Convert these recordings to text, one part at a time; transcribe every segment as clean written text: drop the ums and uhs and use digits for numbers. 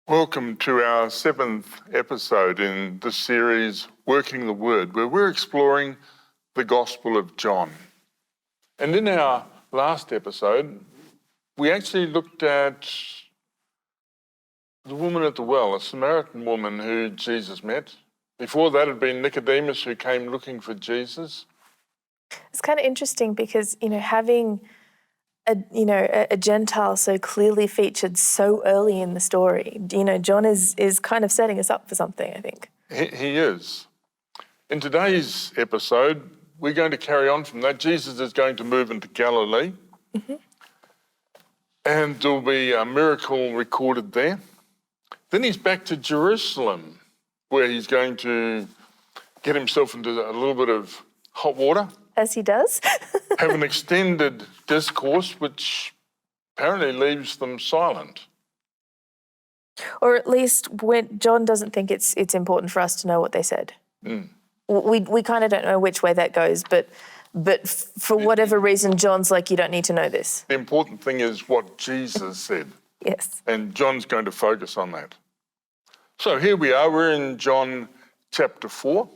Welcome to our 7th episode in the series, Working the Word, where we're exploring the Gospel of John. And in our last episode, we actually looked at the woman at the well, a Samaritan woman who Jesus met. Before that had been Nicodemus, who came looking for Jesus. It's kind of interesting because, having a Gentile so clearly featured so early in the story, John is kind of setting us up for something, I think. He is. In today's episode, we're going to carry on from that. Jesus is going to move into Galilee, and there'll be a miracle recorded there. Then he's back to Jerusalem, where he's going to get himself into a little bit of hot water. As he does. Have an extended discourse, which apparently leaves them silent. Or at least when John doesn't think it's important for us to know what they said. We kind of don't know which way that goes, but for whatever reason, John's like, you don't need to know this. The important thing is what Jesus said. Yes. And John's going to focus on that. So here we are, we're in John chapter 4.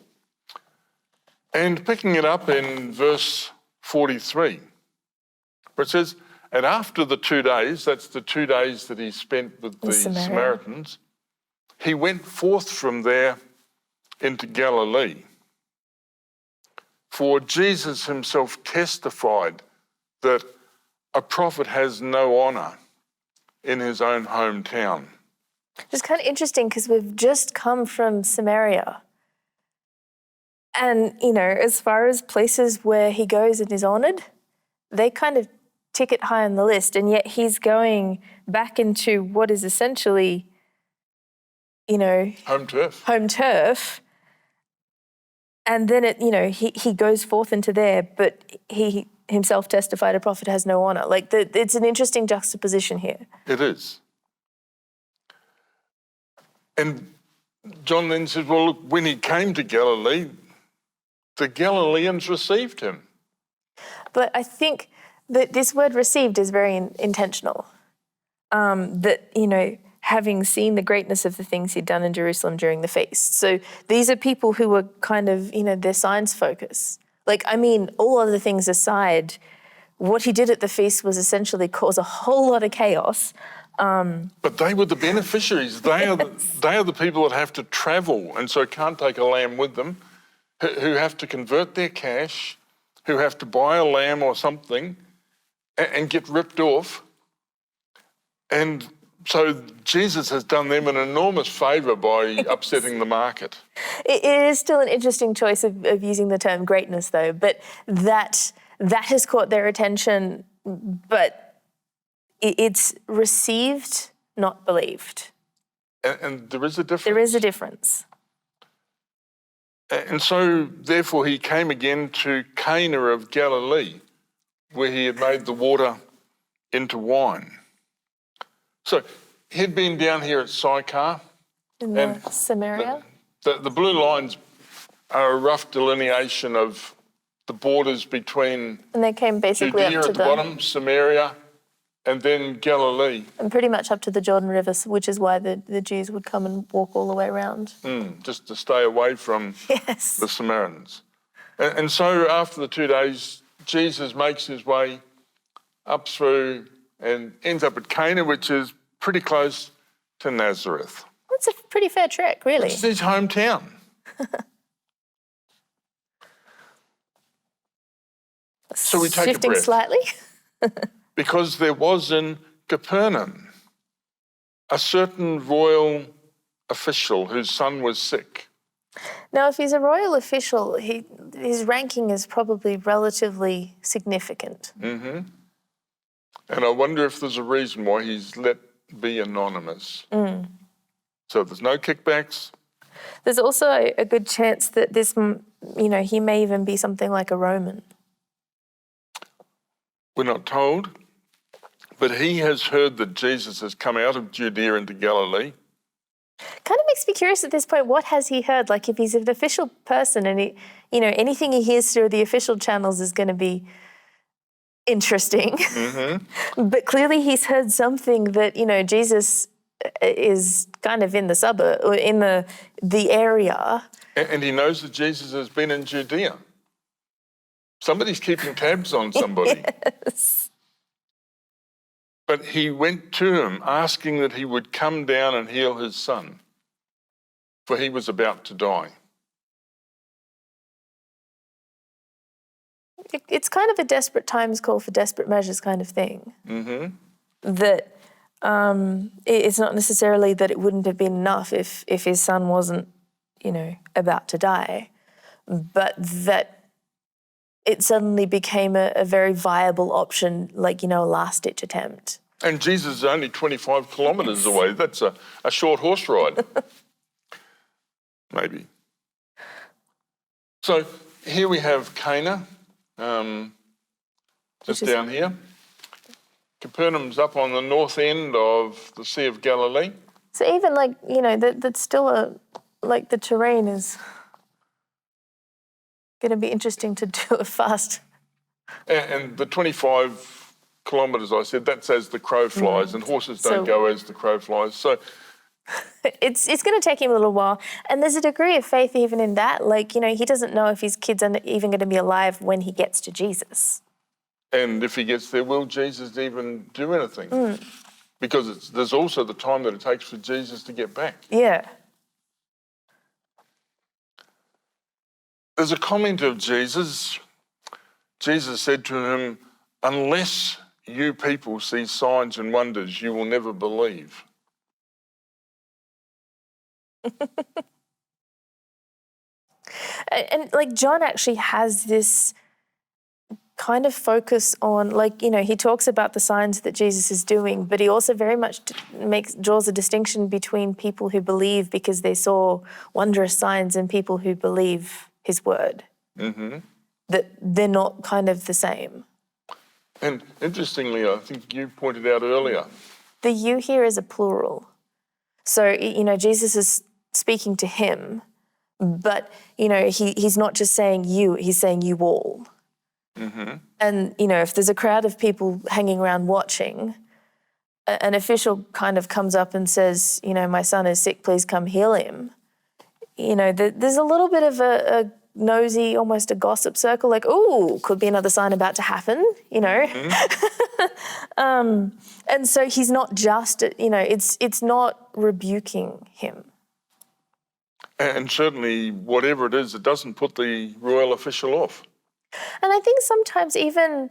And picking it up in verse 43, where it says, and after the 2 days, that's the 2 days that he spent with the Samaritans, he went forth from there into Galilee. For Jesus himself testified that a prophet has no honour in his own hometown. It's kind of interesting because we've just come from Samaria. And, as far as places where he goes and is honoured, they kind of tick it high on the list. And yet he's going back into what is essentially, home turf. And then, he goes forth into there, but he himself testified a prophet has no honour. It's an interesting juxtaposition here. It is. And John then says, well, look, when he came to Galilee, the Galileans received him. But I think that this word received is very intentional. Having seen the greatness of the things he'd done in Jerusalem during the feast. So these are people who were kind of, their signs focus. All other things aside, what he did at the feast was essentially cause a whole lot of chaos. But they were the beneficiaries. They are the people that have to travel and so can't take a lamb with them, who have to convert their cash, who have to buy a lamb or something and get ripped off. And so Jesus has done them an enormous favour by upsetting the market. It is still an interesting choice of using the term greatness, though, but that has caught their attention, but it's received, not believed. And there is a difference. There is a difference. And so, therefore, he came again to Cana of Galilee, where he had made the water into wine. So he'd been down here at Sychar. In Samaria. The blue lines are a rough delineation of the borders between and they came basically Judea up to at the bottom, Samaria, and then Galilee. And pretty much up to the Jordan River, which is why the Jews would come and walk all the way around. Just to stay away from the Samaritans. And so after the 2 days, Jesus makes his way up through and ends up at Cana, which is pretty close to Nazareth. That's a pretty fair trek, really. It's his hometown. So we take Shifting a breath. Slightly. Because there was in Capernaum a certain royal official whose son was sick. Now, if he's a royal official, his ranking is probably relatively significant. And I wonder if there's a reason why he's let be anonymous. So there's no kickbacks. There's also a good chance that this, he may even be something like a Roman. We're not told, but he has heard that Jesus has come out of Judea into Galilee. Kind of makes me curious at this point, what has he heard? If he's an official person and he, anything he hears through the official channels is going to be interesting. But clearly he's heard something that, Jesus is kind of in the suburb, or in the area. And he knows that Jesus has been in Judea. Somebody's keeping tabs on somebody. Yes. But he went to him asking that he would come down and heal his son, for he was about to die. It's kind of a desperate times call for desperate measures kind of thing. Mm-hmm. That it's not necessarily that it wouldn't have been enough if his son wasn't, about to die, but that it suddenly became a very viable option, like, a last-ditch attempt. And Jesus is only 25 kilometres away. That's a short horse ride. Maybe. So here we have Cana, just down here. Capernaum's up on the north end of the Sea of Galilee. So even that's still the terrain is going to be interesting to do it fast. And the 25 kilometres, I said, that's as the crow flies, and horses don't go as the crow flies. So it's going to take him a little while. And there's a degree of faith even in that. He doesn't know if his kids are even going to be alive when he gets to Jesus. And if he gets there, will Jesus even do anything? Because there's also the time that it takes for Jesus to get back. Yeah. There's a comment of Jesus. Jesus said to him, "Unless you people see signs and wonders, you will never believe." And John actually has this kind of focus on, he talks about the signs that Jesus is doing, but he also very much draws a distinction between people who believe because they saw wondrous signs and people who believe his word. Mm-hmm. That they're not kind of the same. And interestingly, I think you pointed out earlier, the you here is a plural. So, Jesus is speaking to him, but, he's not just saying you, he's saying you all. Mm-hmm. And, if there's a crowd of people hanging around watching, an official kind of comes up and says, my son is sick, please come heal him. There's a little bit of a nosy, almost a gossip circle, like, ooh, could be another sign about to happen, Mm-hmm. And so he's not just, it's not rebuking him. And certainly, whatever it is, it doesn't put the royal official off. And I think sometimes even,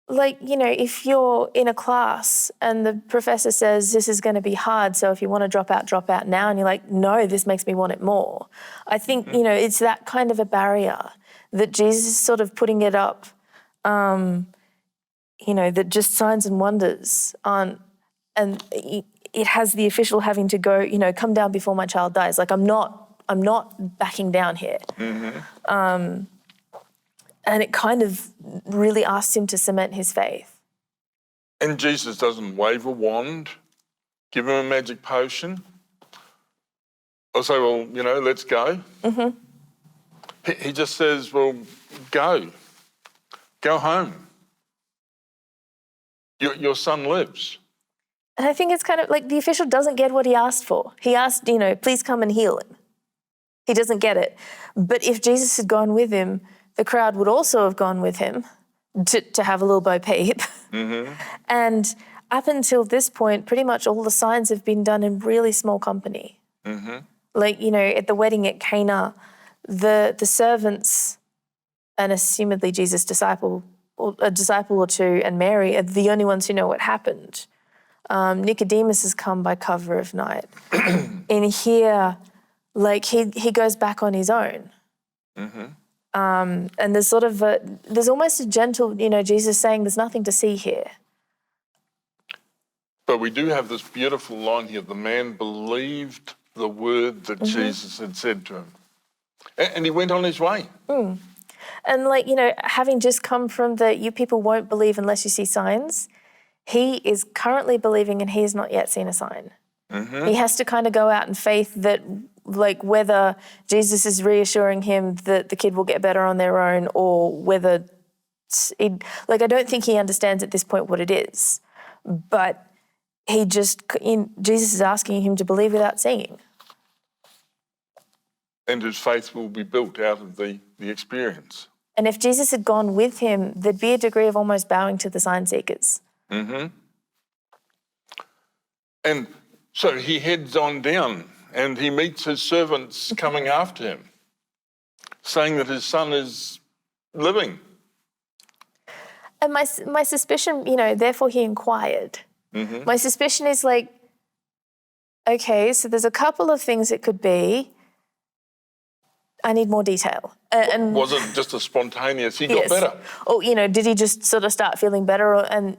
if you're in a class and the professor says this is going to be hard, so if you want to drop out now, and you're like, no, this makes me want it more. I think, it's that kind of a barrier that Jesus is sort of putting it up, that just signs and wonders aren't, and it has the official having to go, come down before my child dies. I'm not backing down here. Mm-hmm. And it kind of really asks him to cement his faith. And Jesus doesn't wave a wand, give him a magic potion, or say, well, let's go. Mm-hmm. He just says, well, go home. Your son lives. And I think it's kind of the official doesn't get what he asked for. He asked, please come and heal him. He doesn't get it. But if Jesus had gone with him, the crowd would also have gone with him to have a little Bo Peep. Mm-hmm. And up until this point, pretty much all the signs have been done in really small company. Mm-hmm. At the wedding at Cana, the servants and assumedly Jesus' disciple or two and Mary are the only ones who know what happened. Nicodemus has come by cover of night. In here, he goes back on his own. Mm-hmm. And there's there's almost a gentle, Jesus saying there's nothing to see here. But we do have this beautiful line here. The man believed the word that mm-hmm. Jesus had said to him. And he went on his way. Mm. And having just come from you people won't believe unless you see signs, he is currently believing and he has not yet seen a sign. Mm-hmm. He has to kind of go out in faith that whether Jesus is reassuring him that the kid will get better on their own or whether, I don't think he understands at this point what it is. But Jesus is asking him to believe without seeing. And his faith will be built out of the experience. And if Jesus had gone with him, there'd be a degree of almost bowing to the sign seekers. Mm-hmm. And so he heads on down and he meets his servants coming after him, saying that his son is living. And my suspicion, therefore he inquired. Mm-hmm. My suspicion is like, okay, so there's a couple of things it could be. I need more detail. And was it just a spontaneous, he got yes. better? Or, did he just sort of start feeling better? And,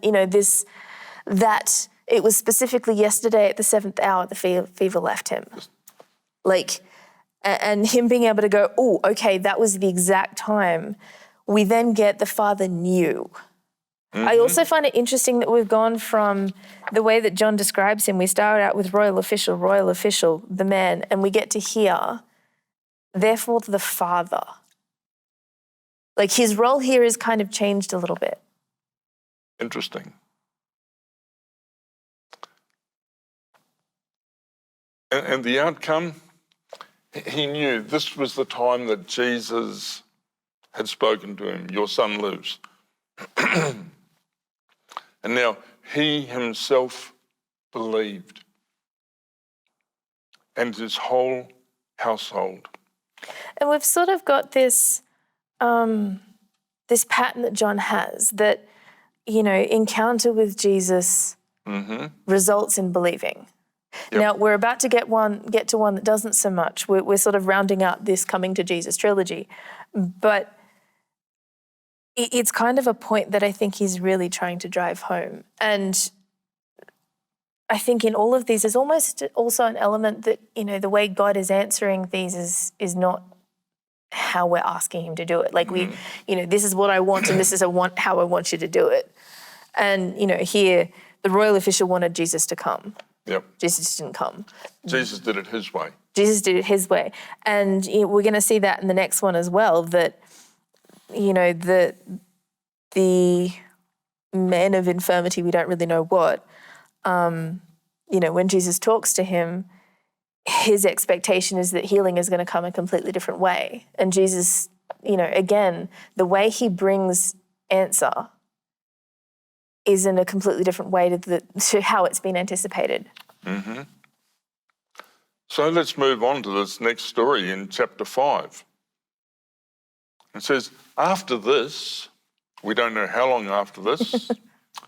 that it was specifically yesterday at the 7th hour the fever left him. And him being able to go, oh, okay, that was the exact time. We then get the Father knew. Mm-hmm. I also find it interesting that we've gone from the way that John describes him. We start out with royal official, the man, and we get to here, therefore the Father. Like his role here is kind of changed a little bit. Interesting. And the outcome, he knew this was the time that Jesus had spoken to him, your son lives. And now he himself believed, and his whole household. And we've sort of got this this pattern that John has that, encounter with Jesus results in believing. Yep. Now, we're about to get to one that doesn't so much. We're sort of rounding out this coming to Jesus trilogy. But it's kind of a point that I think he's really trying to drive home. And I think in all of these, there's almost also an element that, the way God is answering these is not how we're asking him to do it. Like this is what I want and this is how I want you to do it. And, here, the royal official wanted Jesus to come. Yep. Jesus didn't come. Jesus did it his way. Jesus did it his way. And we're going to see that in the next one as well, that, the man of infirmity, we don't really know what, when Jesus talks to him, his expectation is that healing is going to come a completely different way. And Jesus, again, the way he brings answer is in a completely different way to how it's been anticipated. Mm-hmm. So let's move on to this next story in chapter 5. It says, after this, we don't know how long after this,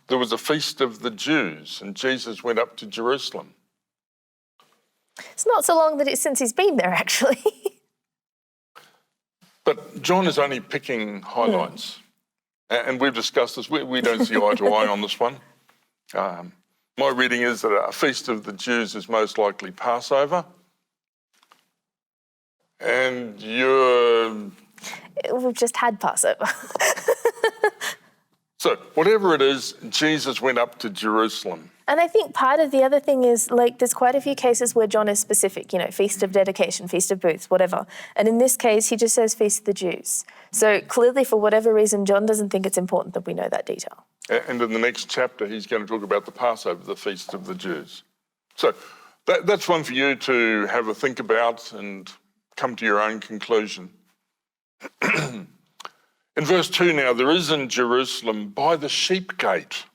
there was a feast of the Jews, and Jesus went up to Jerusalem. It's not so long since he's been there, actually. But John is only picking highlights. And we've discussed this. We don't see eye to eye on this one. My reading is that a feast of the Jews is most likely Passover. And We've just had Passover. So whatever it is, Jesus went up to Jerusalem. And I think part of the other thing is, there's quite a few cases where John is specific, Feast of Dedication, Feast of Booths, whatever. And in this case, he just says Feast of the Jews. So clearly, for whatever reason, John doesn't think it's important that we know that detail. And in the next chapter, he's going to talk about the Passover, the Feast of the Jews. So that's one for you to have a think about and come to your own conclusion. In verse 2 now, there is in Jerusalem by the sheep gate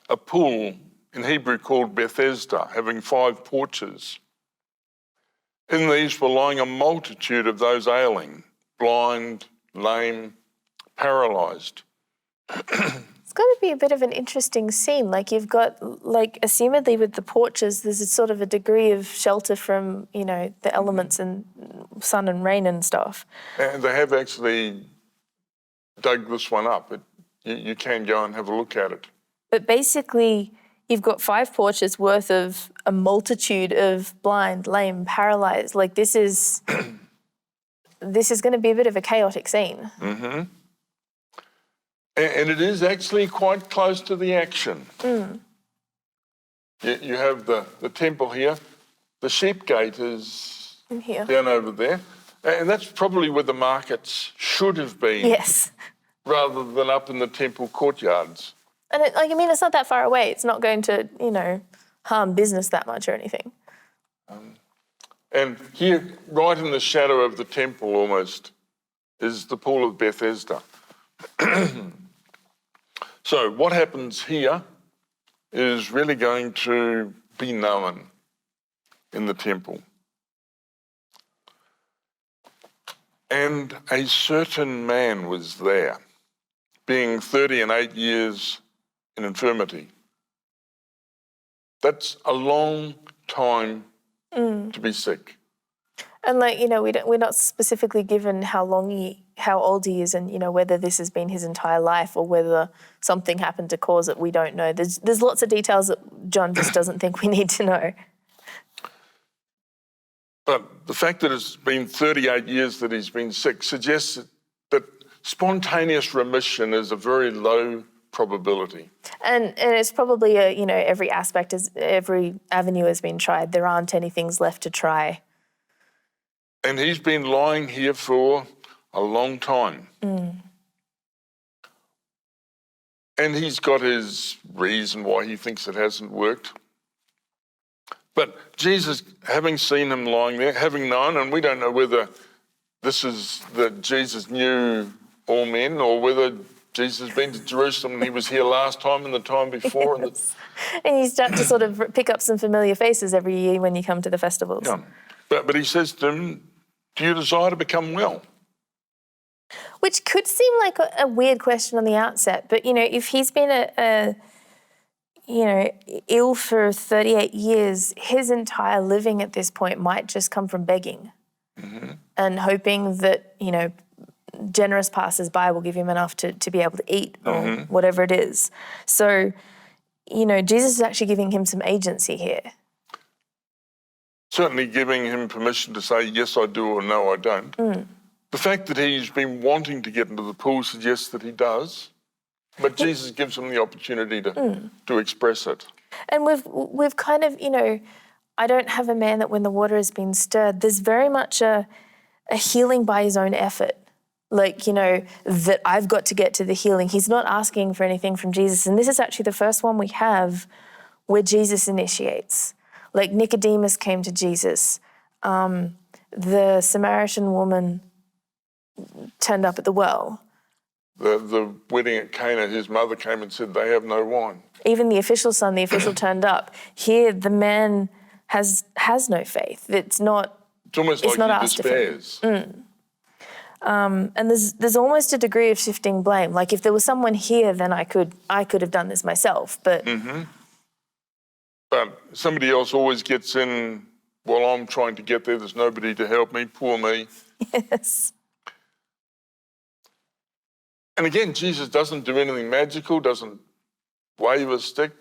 a pool in Hebrew called Bethesda, having 5 porches. In these were lying a multitude of those ailing, blind, lame, paralysed. It's got to be a bit of an interesting scene. You've got, assumedly with the porches, there's a sort of a degree of shelter from, the elements and sun and rain and stuff. And they have actually dug this one up. You can go and have a look at it. But basically, you've got 5 porches worth of a multitude of blind, lame, paralysed. This is going to be a bit of a chaotic scene. Mm-hmm. And it is actually quite close to the action. Mm. You have the temple here. The sheep gate is in here, down over there. And that's probably where the markets should have been. Yes. Rather than up in the temple courtyards. And it's not that far away. It's not going to, harm business that much or anything. And here, right in the shadow of the temple almost, is the pool of Bethesda. So what happens here is really going to be known in the temple. And a certain man was there, being 30 and 8 years in infirmity. That's a long time to be sick. And we're not specifically given how old he is, and whether this has been his entire life or whether something happened to cause it. We don't know. There's lots of details that John just doesn't think we need to know. But the fact that it's been 38 years that he's been sick suggests that spontaneous remission is a very low probability. And it's probably every every avenue has been tried. There aren't any things left to try. And he's been lying here for a long time. And he's got his reason why he thinks it hasn't worked. But Jesus, having seen him lying there, having known, and we don't know whether this is that Jesus knew all men or whether Jesus has been to Jerusalem and he was here last time and the time before. Yes. And you start to sort of pick up some familiar faces every year when you come to the festivals. Yeah. But he says to him, do you desire to become well? Which could seem like a weird question on the outset, but, if he's been ill for 38 years, his entire living at this point might just come from begging and hoping that, generous passers-by will give him enough to be able to eat or whatever it is. So, Jesus is actually giving him some agency here. Certainly giving him permission to say, yes, I do, or no, I don't. The fact that he's been wanting to get into the pool suggests that he does, but Jesus gives him the opportunity to express it. And we've kind of, I don't have a man that when the water has been stirred, there's very much a healing by his own effort. That I've got to get to the healing. He's not asking for anything from Jesus. And this is actually the first one we have where Jesus initiates. Like Nicodemus came to Jesus. The Samaritan woman turned up at the well. The wedding at Cana, his mother came and said, they have no wine. Even the official son, the official turned up. Here, the man has no faith. It's almost like not he despairs. And there's almost a degree of shifting blame. Like if there was someone here, then I could have done this myself. But But somebody else always gets in while I'm trying to get there. There's nobody to help me. Poor me. Yes. And again, Jesus doesn't do anything magical, doesn't wave a stick,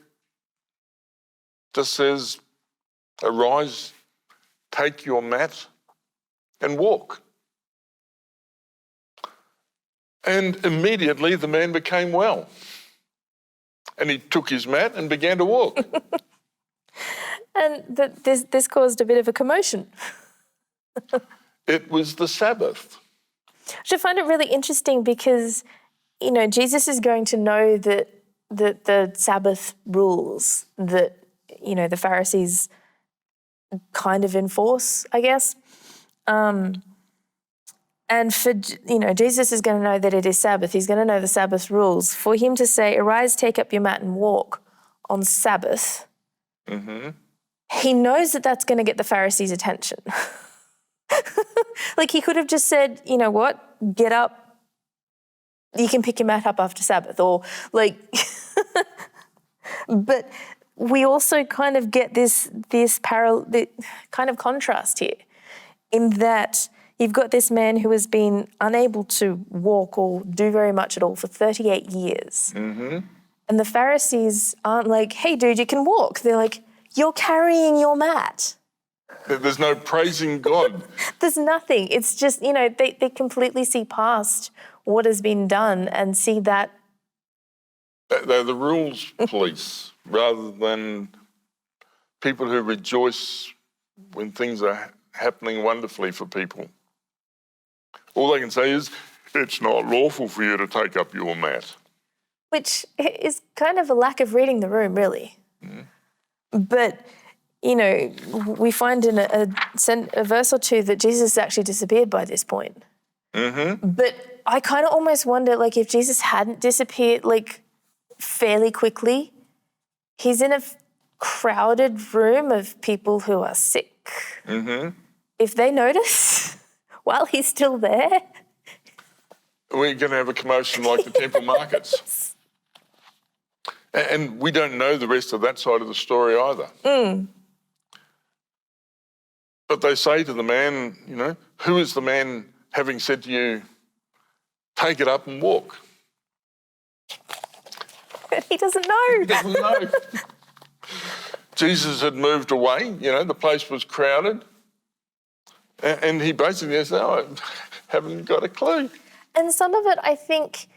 just says, arise, take your mat and walk. And immediately the man became well. And he took his mat and began to walk. And this caused a bit of a commotion. It was the Sabbath. Which I find it really interesting because, Jesus is going to know that the Sabbath rules that, the Pharisees kind of enforce, I guess. And for, Jesus is going to know that it is Sabbath. He's going to know the Sabbath rules. For him to say, arise, take up your mat and walk on Sabbath, he knows that that's going to get the Pharisees' attention. Like he could have just said, you know what, get up, you can pick your mat up after Sabbath, or like, but we also kind of get this kind of contrast here in that you've got this man who has been unable to walk or do very much at all for 38 years. And the Pharisees aren't like, hey, dude, you can walk. They're like, you're carrying your mat. There's no praising God. There's nothing. It's just, they completely see past what has been done and see that. They're the rules police rather than people who rejoice when things are happening wonderfully for people. All they can say is, it's not lawful for you to take up your mat. which is kind of a lack of reading the room, really. But, we find in a verse or two that Jesus actually disappeared by this point. But I kind of almost wonder, if Jesus hadn't disappeared, fairly quickly, he's in a crowded room of people who are sick. If they notice while he's still there, we're going to have a commotion like the temple markets. And we don't know the rest of that side of the story either. But they say to the man, who is the man having said to you, take it up and walk? And he doesn't know. He doesn't know. Jesus had moved away, the place was crowded. And he basically said, I haven't got a clue. And some of it, I think,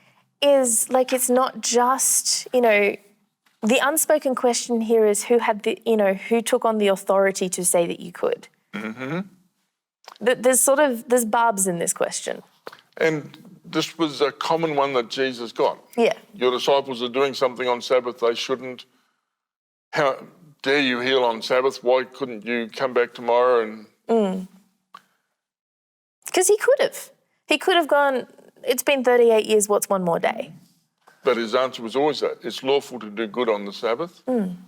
is it's not just, the unspoken question here is who had who took on the authority to say that you could. There's barbs in this question. And this was a common one that Jesus got. Yeah. Your disciples are doing something on Sabbath they shouldn't. How dare you heal on Sabbath? Why couldn't you come back tomorrow? Because he could have. He could have gone, it's been 38 years, what's one more day? But his answer was always that it's lawful to do good on the Sabbath. And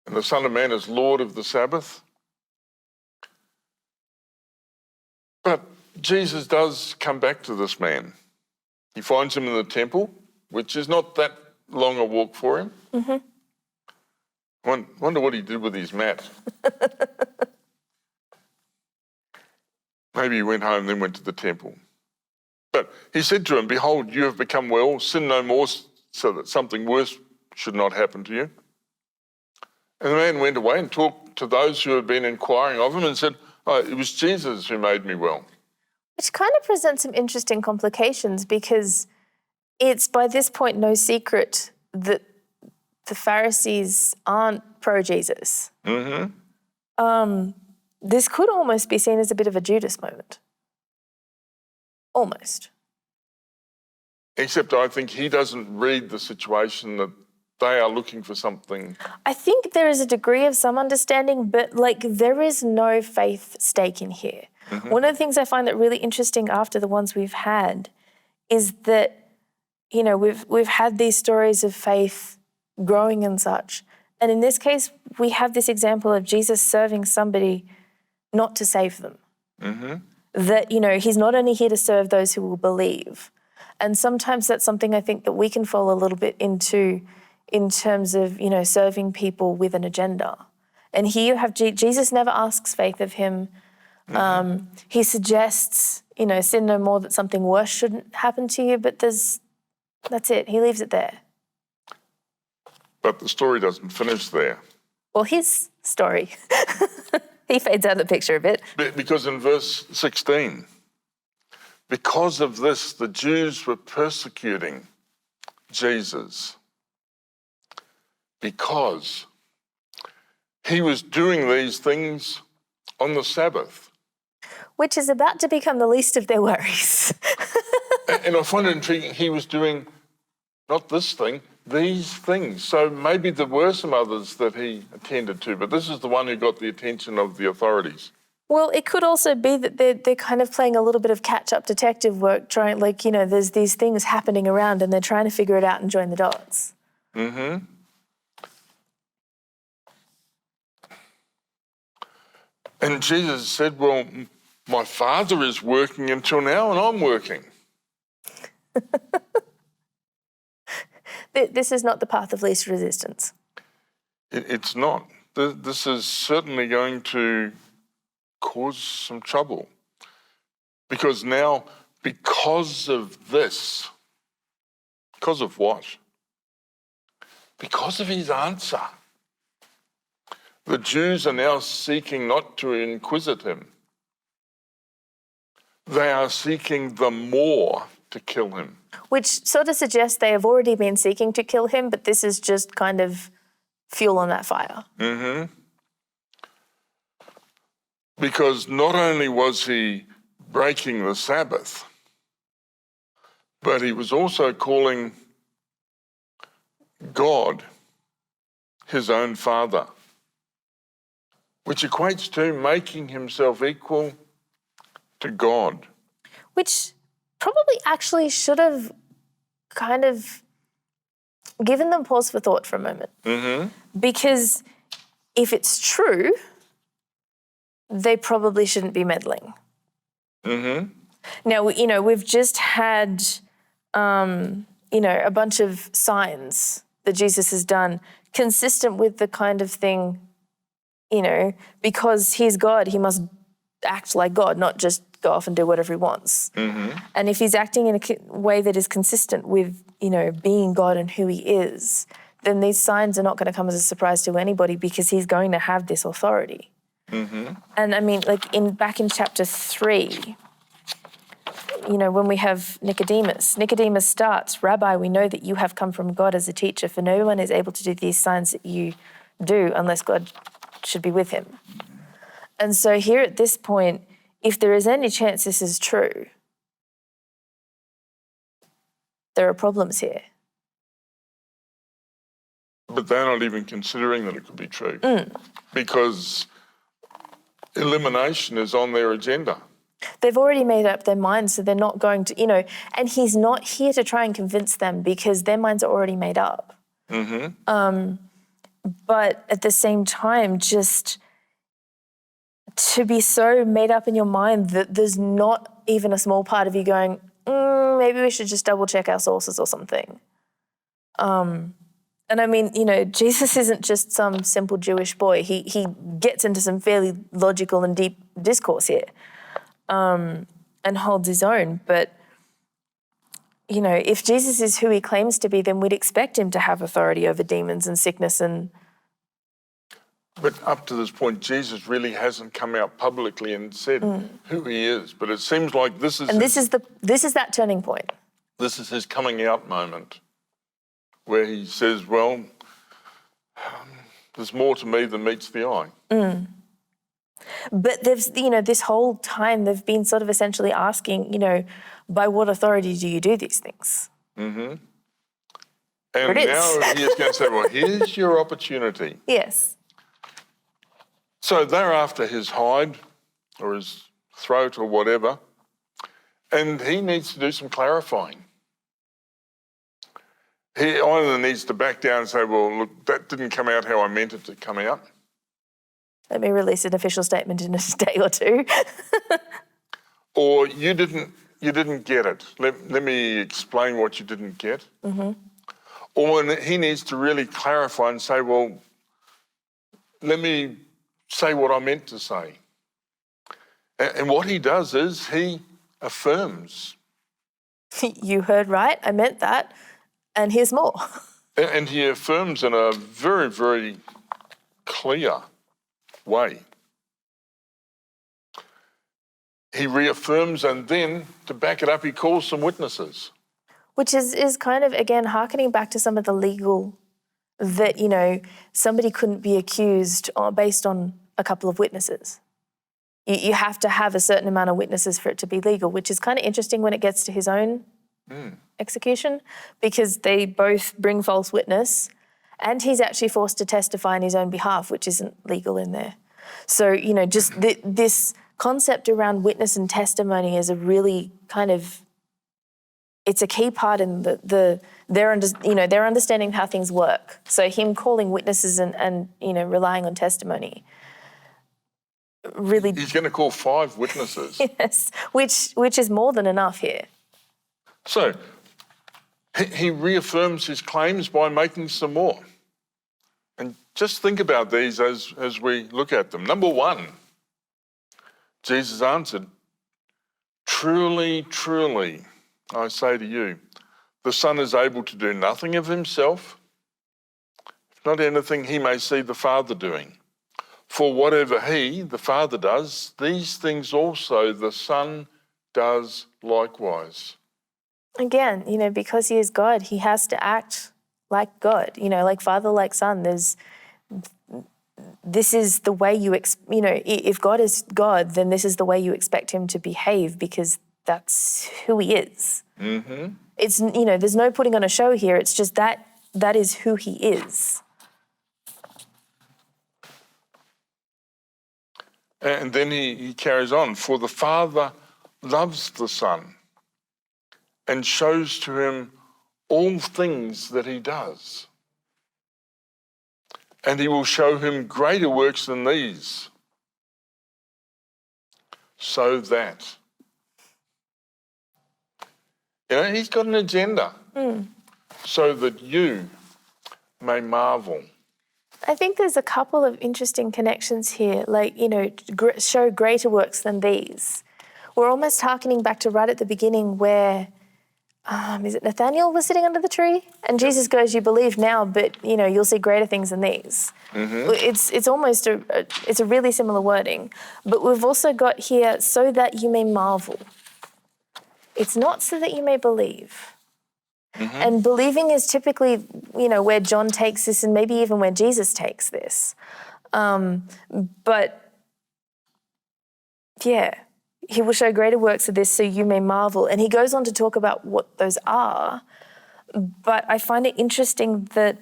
the Son of Man is Lord of the Sabbath. But Jesus does come back to this man. He finds him in the temple, which is not that long a walk for him. Wonder what he did with his mat. Maybe he went home, then went to the temple. But he said to him, behold, you have become well, sin no more, so that something worse should not happen to you. And the man went away and talked to those who had been inquiring of him and said, oh, it was Jesus who made me well. Which kind of presents some interesting complications because it's by this point no secret that the Pharisees aren't pro-Jesus. This could almost be seen as a bit of a Judas moment. Almost. Except I think he doesn't read the situation that they are looking for something. I think there is a degree of some understanding, but there is no faith stake in here. One of the things I find that really interesting after the ones we've had is that, we've had these stories of faith growing and such. And in this case, we have this example of Jesus serving somebody not to save them. That, he's not only here to serve those who will believe. And sometimes that's something I think that we can fall a little bit into in terms of, serving people with an agenda. And here you have Jesus never asks faith of him. He suggests, sin no more, that something worse shouldn't happen to you, but that's it. He leaves it there. But the story doesn't finish there. Well, his story. He fades out of the picture a bit. Because in verse 16, because of this, the Jews were persecuting Jesus because he was doing these things on the Sabbath. Which is about to become the least of their worries. And I find it intriguing, he was doing not this thing, these things. So maybe there were some others that he attended to, but this is the one who got the attention of the authorities. Well, it could also be that they're kind of playing a little bit of catch-up detective work, trying, there's these things happening around and they're trying to figure it out and join the dots. And Jesus said, well, my Father is working until now and I'm working. This is not the path of least resistance. It's not. This is certainly going to cause some trouble. Because now, because of this, because of what? Because of his answer. The Jews are now seeking not to inquisit him. They are seeking the more to kill him. Which sort of suggests they have already been seeking to kill him, but this is just kind of fuel on that fire. Because not only was he breaking the Sabbath, but he was also calling God his own Father, which equates to making himself equal to God. Which probably actually should have kind of given them pause for thought for a moment. Because if it's true, they probably shouldn't be meddling. Now, we've just had, a bunch of signs that Jesus has done consistent with the kind of thing, because he's God, he must act like God, not just go off and do whatever he wants. And if he's acting in a way that is consistent with, being God and who he is, then these signs are not going to come as a surprise to anybody because he's going to have this authority. And I mean, back in chapter 3, when we have Nicodemus starts, "Rabbi, we know that you have come from God as a teacher, for no one is able to do these signs that you do unless God should be with him." And so here at this point, if there is any chance this is true, there are problems here. But they're not even considering that it could be true because elimination is on their agenda. They've already made up their minds, so they're not going to, and he's not here to try and convince them because their minds are already made up. But at the same time, just to be so made up in your mind that there's not even a small part of you going, maybe we should just double check our sources or something. And I mean, Jesus isn't just some simple Jewish boy. He gets into some fairly logical and deep discourse here. And holds his own. But, if Jesus is who he claims to be, then we'd expect him to have authority over demons and sickness and... But up to this point, Jesus really hasn't come out publicly and said who he is. But it seems like this is... And this is that turning point. This is his coming out moment where he says, well, there's more to me than meets the eye. But this whole time they've been sort of essentially asking, by what authority do you do these things? And now he is going to say, well, here's your opportunity. Yes. So they're after his hide or his throat or whatever, and he needs to do some clarifying. He either needs to back down and say, well, look, that didn't come out how I meant it to come out. Let me release an official statement in a day or two. Or you didn't get it. Let me explain what you didn't get. Or he needs to really clarify and say, well, let me say what I meant to say. And what he does is he affirms. You heard right, I meant that, and here's more. And he affirms in a very, very clear way. He reaffirms, and then to back it up, he calls some witnesses. Which is kind of, again, hearkening back to some of the legal that, somebody couldn't be accused based on a couple of witnesses. You have to have a certain amount of witnesses for it to be legal, which is kind of interesting when it gets to his own execution, because they both bring false witness and he's actually forced to testify on his own behalf, which isn't legal in there. So, just this concept around witness and testimony is a really kind of, it's a key part in their understanding how things work. So him calling witnesses and relying on testimony really... He's going to call 5 witnesses. Yes, which is more than enough here. So he reaffirms his claims by making some more. And just think about these as we look at them. Number 1, Jesus answered, "Truly, truly, I say to you, the Son is able to do nothing of himself, if not anything he may see the Father doing. For whatever he, the Father, does, these things also the Son does likewise." Again, because he is God, he has to act like God, like Father, like Son. This is the way if God is God, then this is the way you expect him to behave, because that's who he is. It's, there's no putting on a show here. It's just that that is who he is. And then he carries on, for the Father loves the Son and shows to him all things that he does. And he will show him greater works than these, so that, he's got an agenda, so that you may marvel. I think there's a couple of interesting connections here, like, show greater works than these. We're almost harkening back to right at the beginning where, is it Nathaniel was sitting under the tree? And Jesus goes, you believe now, but, you'll see greater things than these. It's almost it's a really similar wording. But we've also got here, so that you may marvel. It's not so that you may believe. And believing is typically, where John takes this and maybe even where Jesus takes this. But, yeah, he will show greater works of this so you may marvel. And he goes on to talk about what those are. But I find it interesting that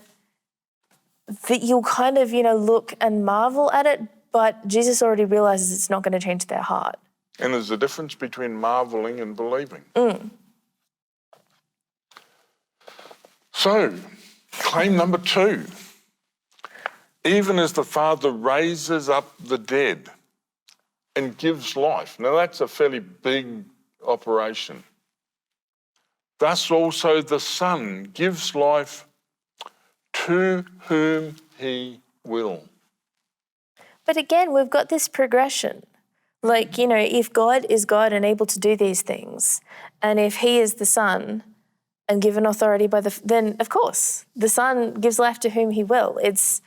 you'll kind of, look and marvel at it, but Jesus already realizes it's not going to change their heart. And there's a difference between marveling and believing. So, claim number 2. Even as the Father raises up the dead and gives life. Now, that's a fairly big operation. Thus also the Son gives life to whom he will. But again, we've got this progression. Like, if God is God and able to do these things, and if he is the Son and given authority then of course, the Son gives life to whom he will. It's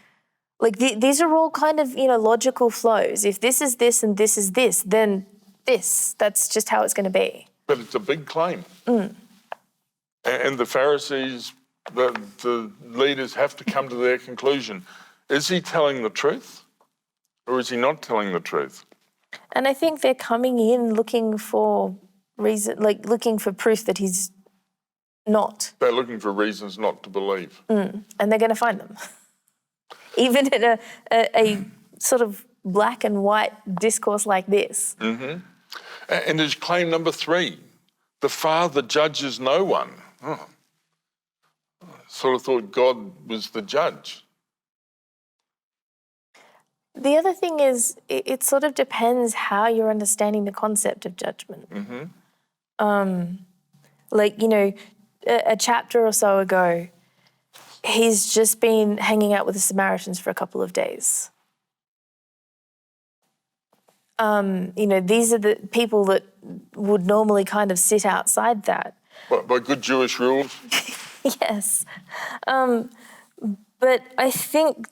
like these are all kind of, logical flows. If this is this and this is this, then this, that's just how it's going to be. But it's a big claim. And the Pharisees, the leaders have to come to their conclusion. Is he telling the truth or is he not telling the truth? And I think they're coming in looking for reason, like looking for proof that he's not. They're looking for reasons not to believe. And they're going to find them. Even in a sort of black and white discourse like this. And his claim number 3, the Father judges no one. Sort of thought God was the judge. The other thing is, it sort of depends how you're understanding the concept of judgment. A chapter or so ago, he's just been hanging out with the Samaritans for a couple of days. These are the people that would normally kind of sit outside that. By good Jewish rules? Yes. But I think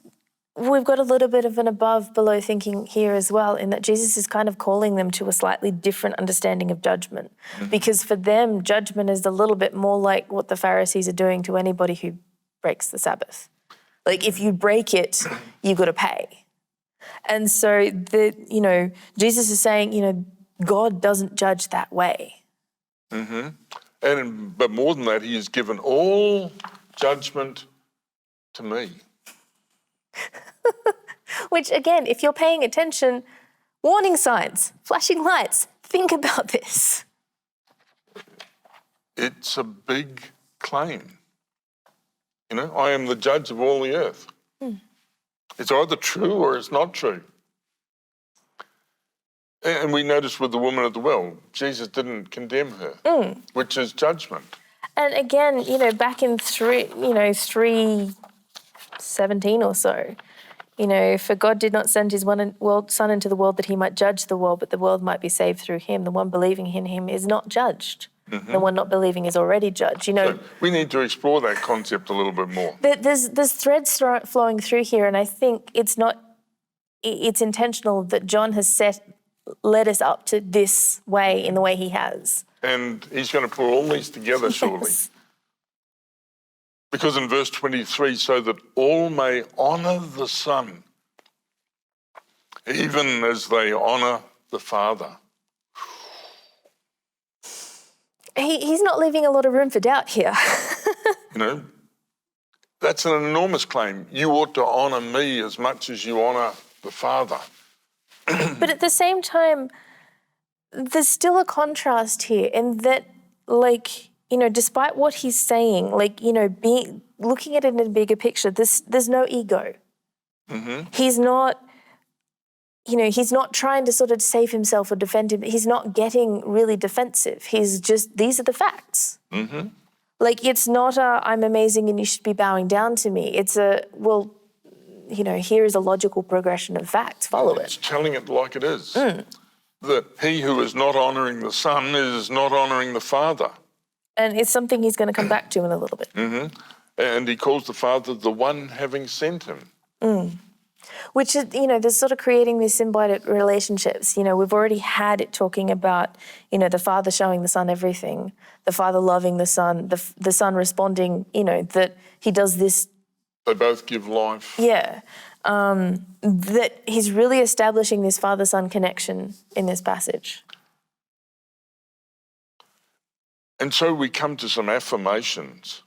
we've got a little bit of an above-below thinking here as well, in that Jesus is kind of calling them to a slightly different understanding of judgment. Because for them, judgment is a little bit more like what the Pharisees are doing to anybody who breaks the Sabbath. Like, if you break it, you've got to pay. And so, Jesus is saying, God doesn't judge that way. But more than that, he has given all judgment to me. Which, again, if you're paying attention, warning signs, flashing lights, think about this. It's a big claim. I am the judge of all the earth. It's either true or it's not true. And we notice with the woman at the well, Jesus didn't condemn her, which is judgment. And again, back in 3:17 or so, for God did not send his Son into the world that he might judge the world, but the world might be saved through him. The one believing in him is not judged. The one not believing is already judged. So we need to explore that concept a little bit more. There's threads flowing through here, and I think it's intentional that John has led us up to this way in the way he has. And he's going to put all these together, surely. Yes. Because in verse 23, so that all may honour the Son, even as they honour the Father. He's not leaving a lot of room for doubt here. That's an enormous claim. You ought to honour me as much as you honour the Father. But at the same time, there's still a contrast here in that, like, you know, despite what he's saying, like, you know, looking at it in a bigger picture, there's no ego. He's not, you know, he's not trying to sort of save himself or defend him. He's not getting really defensive. He's just, these are the facts. Like, it's not I'm amazing and you should be bowing down to me. It's well, you know, here is a logical progression of facts. Follow It's it. telling it like it is. That he who is not honouring the Son is not honouring the Father. And it's something he's going to come back to in a little bit. And he calls the Father the one having sent him. Which is, you know, there's sort of creating these symbiotic relationships. You know, we've already had it talking about, you know, the Father showing the Son everything, the Father loving the Son, the Son responding, you know, that he does this. They both give life. Yeah. That he's really establishing this Father-Son connection in this passage. And so we come to some affirmations.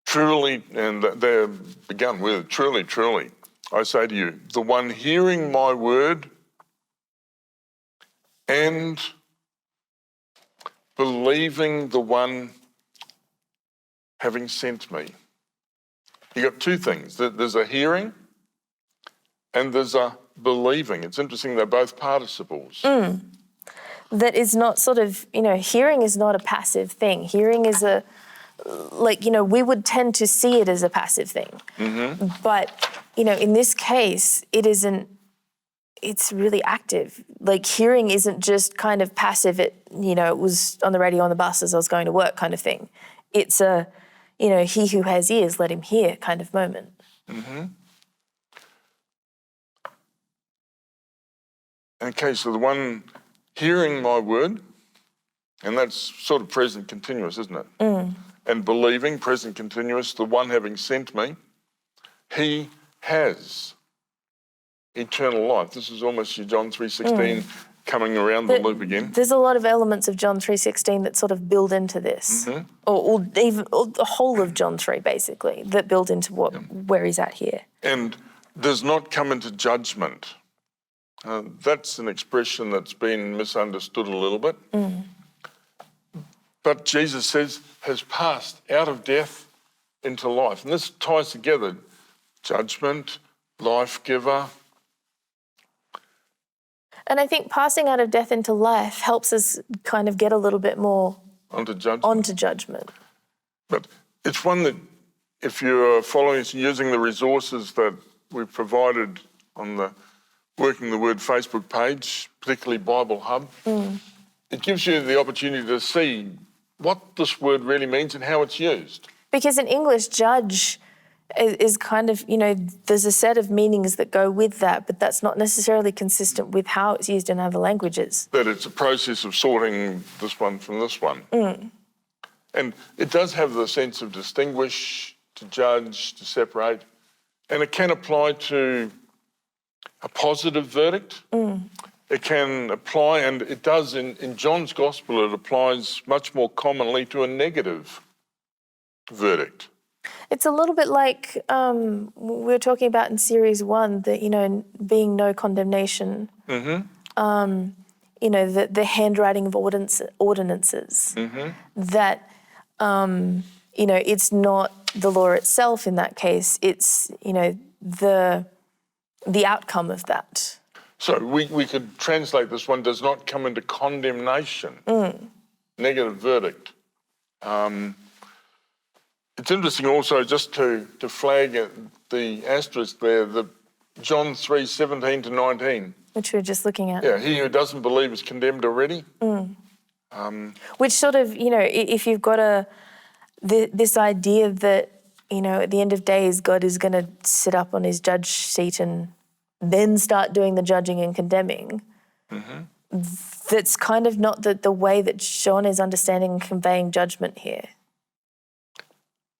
Truly, and they're begun with, truly, truly, I say to you, the one hearing my word and believing the one having sent me. You got two things. There's a hearing and there's a believing. It's interesting, they're both participles. That is not sort of, you know, hearing is not a passive thing. Hearing is like, you know, we would tend to see it as a passive thing. But, you know, in this case, it isn't, it's really active. Like, hearing isn't just kind of passive, you know, it was on the radio on the bus as I was going to work kind of thing. It's a, you know, he who has ears, let him hear kind of moment. Okay, so the one hearing my word, and that's sort of present continuous, isn't it? And believing, present continuous, the one having sent me, he has eternal life. This is almost your John 3:16 coming around the loop again. There's a lot of elements of John 3:16 that sort of build into this, or even the whole of John 3 basically, that build into where he's at here. And does not come into judgment. That's an expression that's been misunderstood a little bit. But Jesus says, has passed out of death into life. And this ties together judgment, life giver. And I think passing out of death into life helps us kind of get a little bit more onto judgment. But it's one that if you're following us, using the resources that we've provided on the Working the Word Facebook page, particularly Bible Hub, it gives you the opportunity to see what this word really means and how it's used. Because in English, judge is kind of, you know, there's a set of meanings that go with that, but that's not necessarily consistent with how it's used in other languages. That it's a process of sorting this one from this one. And it does have the sense of distinguish, to judge, to separate, and it can apply to a positive verdict. It can apply, and it does in John's Gospel, it applies much more commonly to a negative verdict. It's a little bit like we were talking about in Series 1, that, you know, being no condemnation, you know, the handwriting of ordinances, that, you know, it's not the law itself in that case, it's, you know, the outcome of that. So we could translate this one, does not come into condemnation, negative verdict. It's interesting also just to flag the asterisk there, the John 3:17 to 19. Which we were just looking at. Yeah, he who doesn't believe is condemned already. Which sort of, you know, if you've got this idea that, you know, at the end of days, God is going to sit up on his judge seat and then start doing the judging and condemning, that's kind of not the way that John is understanding and conveying judgment here.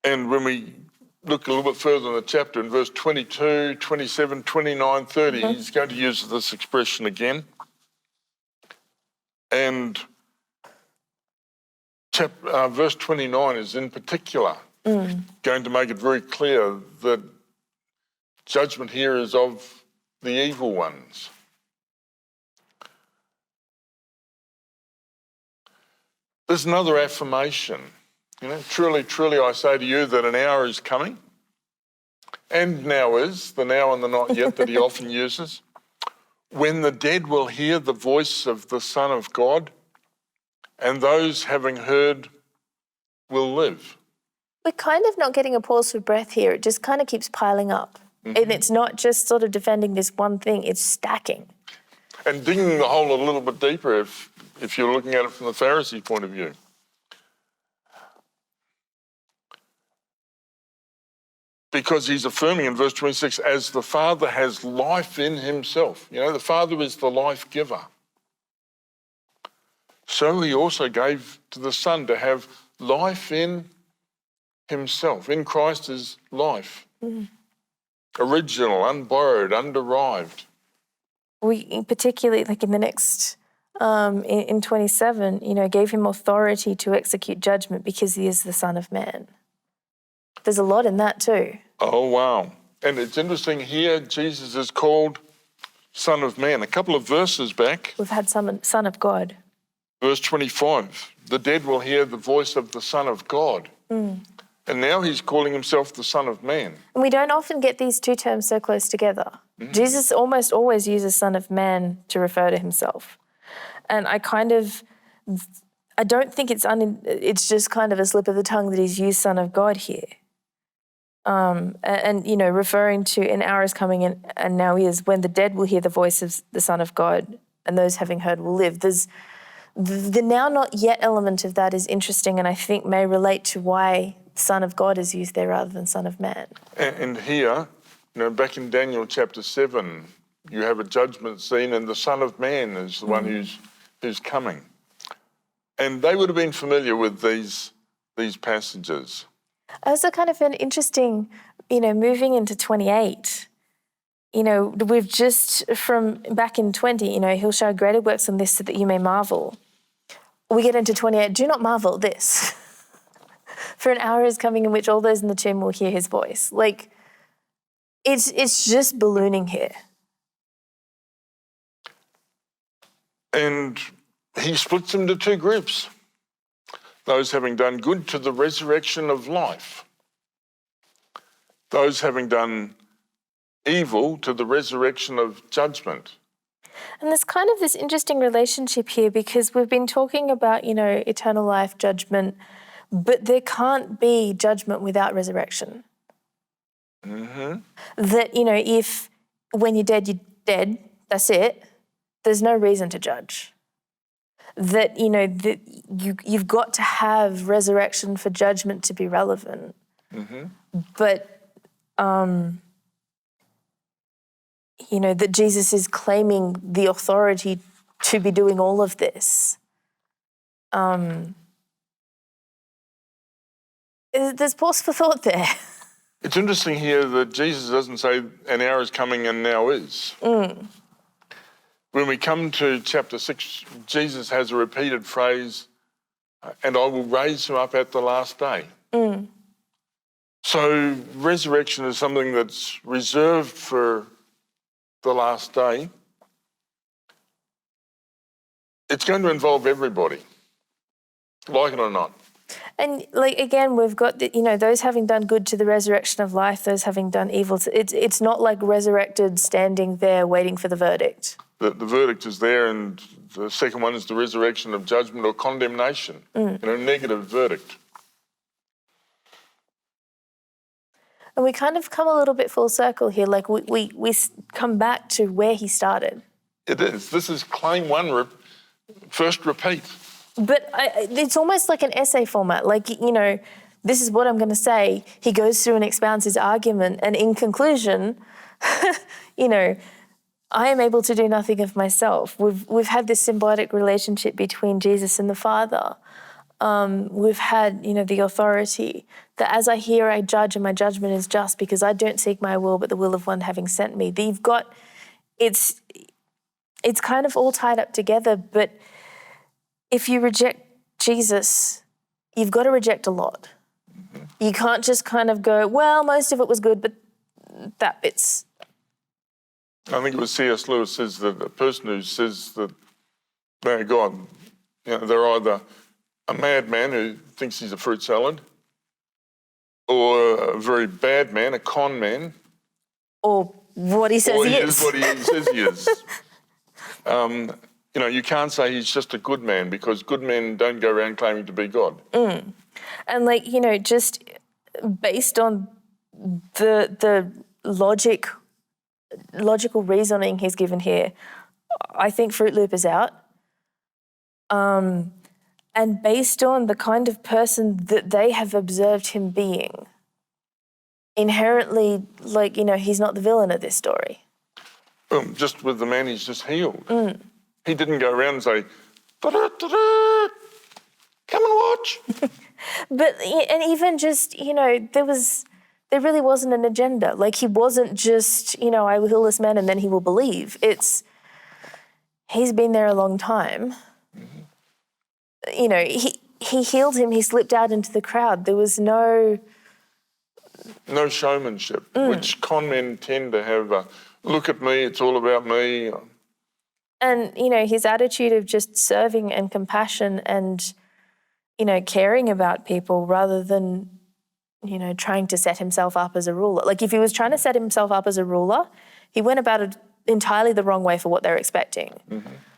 And when we look a little bit further in the chapter, in verse 22, 27, 29, 30, he's going to use this expression again. And verse 29 is in particular going to make it very clear that judgment here is of the evil ones. There's another affirmation. Truly, truly, I say to you that an hour is coming, and now is, the now and the not yet that he often uses, when the dead will hear the voice of the Son of God, and those having heard will live. We're kind of not getting a pause for breath here. It just kind of keeps piling up. And it's not just sort of defending this one thing, it's stacking. And digging the hole a little bit deeper if you're looking at it from the Pharisee point of view. Because he's affirming in verse 26, as the Father has life in himself. The Father is the life giver. So he also gave to the Son to have life in himself. In Christ is life. Original, unborrowed, underived. We particularly, like in the next, in 27, gave him authority to execute judgment because he is the Son of Man. There's a lot in that too. Oh, wow. And it's interesting here, Jesus is called Son of Man. A couple of verses back. We've had Son of God. Verse 25, the dead will hear the voice of the Son of God. And now he's calling himself the Son of Man. And we don't often get these two terms so close together. Jesus almost always uses Son of Man to refer to himself. And I don't think it's just kind of a slip of the tongue that he's used Son of God here. Referring to an hour is coming and now is when the dead will hear the voice of the Son of God and those having heard will live. There's the now not yet element of that is interesting and I think may relate to why Son of God is used there rather than Son of Man. And here, back in Daniel chapter 7, you have a judgment scene and the Son of Man is the one who's coming. And they would have been familiar with these passages. Also kind of an interesting, moving into 28, we've just from back in 20, he'll show greater works than this so that you may marvel. We get into 28, do not marvel at this. For an hour is coming in which all those in the tomb will hear his voice. Like, it's just ballooning here. And he splits them into two groups. Those having done good to the resurrection of life. Those having done evil to the resurrection of judgment. And there's kind of this interesting relationship here because we've been talking about, eternal life, judgment, but there can't be judgment without resurrection. That, if when you're dead, that's it. There's no reason to judge. That, that you've got to have resurrection for judgment to be relevant. But, that Jesus is claiming the authority to be doing all of this. There's pause for thought there. It's interesting here that Jesus doesn't say an hour is coming and now is. When we come to chapter 6, Jesus has a repeated phrase, and I will raise him up at the last day. So resurrection is something that's reserved for the last day. It's going to involve everybody, like it or not. And again, we've got those having done good to the resurrection of life, those having done evil. It's not like resurrected standing there waiting for the verdict. The verdict is there, and the second one is the resurrection of judgment or condemnation, negative verdict. And we kind of come a little bit full circle here. Like we come back to where he started. It is. This is claim one, first repeat. But it's almost like an essay format. Like, this is what I'm going to say. He goes through and expounds his argument. And in conclusion, I am able to do nothing of myself. We've had this symbiotic relationship between Jesus and the Father. We've had, the authority that as I hear, I judge, and my judgment is just because I don't seek my will, but the will of one having sent me. You've got, it's kind of all tied up together, but if you reject Jesus, you've got to reject a lot. You can't just kind of go, well, most of it was good, but that bit's... I think it was C.S. Lewis says that a person who says that they're God, they're either a madman who thinks he's a fruit salad, or a very bad man, a con man. Or what he says or he he is. what he says he is. You can't say he's just a good man, because good men don't go around claiming to be God. And just based on the logical reasoning he's given here, I think Fruit Loop is out. And based on the kind of person that they have observed him being, inherently, he's not the villain of this story. Just with the man he's just healed. He didn't go around and say, "Da-da-da-da, come and watch." And even just, there really wasn't an agenda. Like, he wasn't just, I will heal this man and then he will believe. He's been there a long time. He healed him, he slipped out into the crowd. There was no showmanship, which con men tend to have. Look at me, it's all about me. And, his attitude of just serving and compassion and, caring about people rather than, trying to set himself up as a ruler. Like, if he was trying to set himself up as a ruler, he went about it entirely the wrong way for what they're expecting.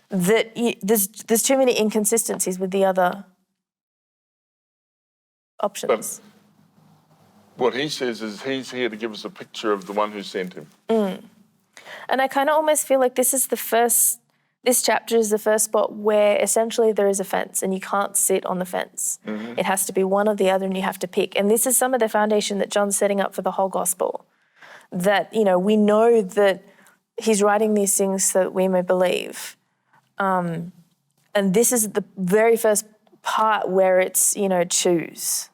There's too many inconsistencies with the other options. But what he says is he's here to give us a picture of the one who sent him. And I kind of almost feel like this chapter is the first spot where essentially there is a fence and you can't sit on the fence. It has to be one or the other and you have to pick. And this is some of the foundation that John's setting up for the whole gospel. That, we know that he's writing these things so that we may believe. And this is the very first part where it's, choose.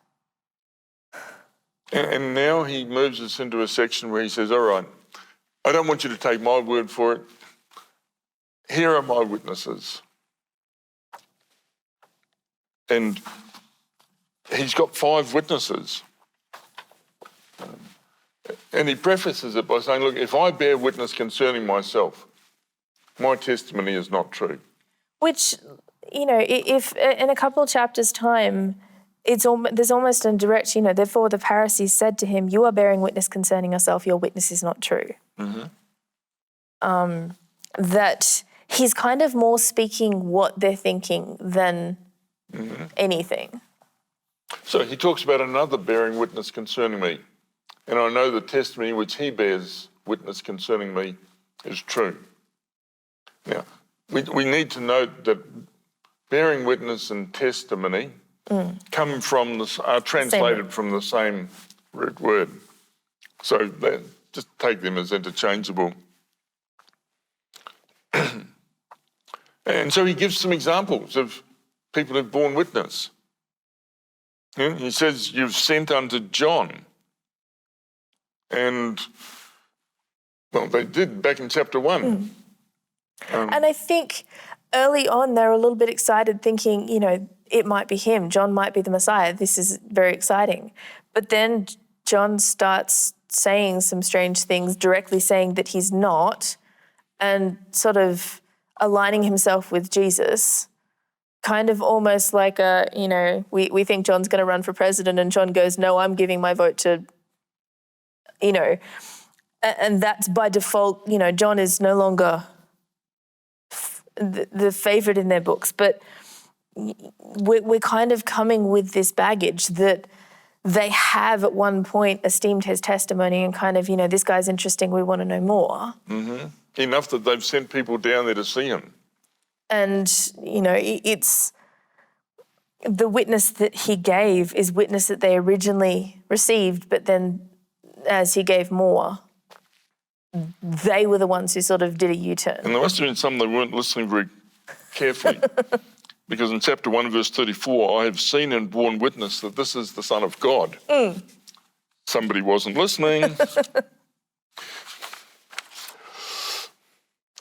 And now he moves us into a section where he says, all right, I don't want you to take my word for it. Here are my witnesses. And he's got 5 witnesses. And he prefaces it by saying, look, if I bear witness concerning myself, my testimony is not true. Which, if in a couple of chapters' time, there's almost a direct, therefore the Pharisees said to him, you are bearing witness concerning yourself, your witness is not true. That he's kind of more speaking what they're thinking than anything. So he talks about another bearing witness concerning me. And I know the testimony which he bears witness concerning me is true. Now, we need to note that bearing witness and testimony come from are translated from the same root word. So just take them as interchangeable. And so he gives some examples of people who've borne witness. He says, you've sent unto John. And, well, they did back in chapter 1. And I think early on they were a little bit excited thinking, it might be him. John might be the Messiah. This is very exciting. But then John starts saying some strange things, directly saying that he's not, and sort of aligning himself with Jesus, kind of almost like we think John's going to run for president and John goes, no, I'm giving my vote to, and that's by default, John is no longer the favourite in their books, but we're kind of coming with this baggage that they have at one point esteemed his testimony and kind of, this guy's interesting, we want to know more. Enough that they've sent people down there to see him. And, it's the witness that he gave is witness that they originally received, but then as he gave more, they were the ones who sort of did a U-turn. And there must have been some that weren't listening very carefully. Because in chapter 1, verse 34, I have seen and borne witness that this is the Son of God. Somebody wasn't listening.